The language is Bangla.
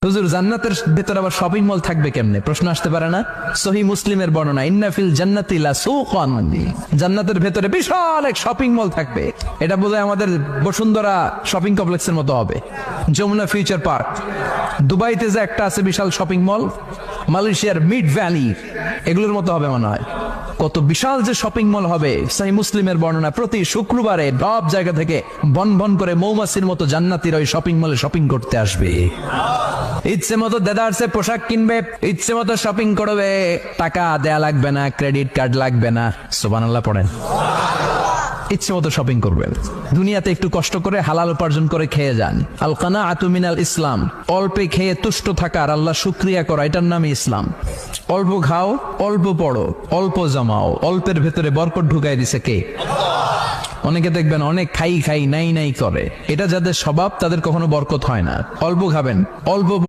হুজুর জান্নাতের ভেতরে আবার শপিং মল থাকবে কেমনে? প্রশ্ন আসতে পারে না? সহিহ মুসলিমের বর্ণনা, ইন্না ফিল জান্নাতি লাসুকান, জান্নাতের ভেতরে বিশাল এক শপিং মল থাকবে। এটা বোধহয় আমাদের বসুন্ধরা শপিং কমপ্লেক্সের মতো হবে, যমুনা ফিউচার পার্ক। দুবাইতে যে একটা আছে বিশাল শপিং মল, মালয়েশিয়ার মিড ভ্যালি, এগুলোর মতো হবে মনে হয়। কত বিশাল যে শপিং মল হবে। সহিহ মুসলিমের বর্ণনা, প্রতি শুক্রবারে সব জায়গা থেকে বন বন করে মৌমাছির মতো জান্নাতীরা ওই শপিং মলে শপিং করতে আসবে। ইচ্ছে মতো দেদারসে পোশাক কিনবে, ইচ্ছে মতো শপিং করবে, টাকা দেয়া লাগবে না, ক্রেডিট কার্ড লাগবে না। সুবহানাল্লাহ পড়েন। ইচ্ছে মতো শপিং করবেন। দুনিয়াতে একটু কষ্ট করে হালাল উপার্জন করে খেয়ে যান। আল কানাআতু মিনাল ইসলাম, অল্পে খেয়ে তুষ্ট থাকার, আল্লাহ শুকরিয়া করা, এটার নামই ইসলাম। অল্প খাও, অল্প পড়ো, অল্প জমাও, অল্পের ভেতরে বরকত ঢুকাই দিছে কে? অনেকে দেখবেন অনেক খাই খাই নাই নাই করে, এটা যাদের স্বভাব তাদের কখনো বরকত হয় না। অল্প খাবেন, অল্প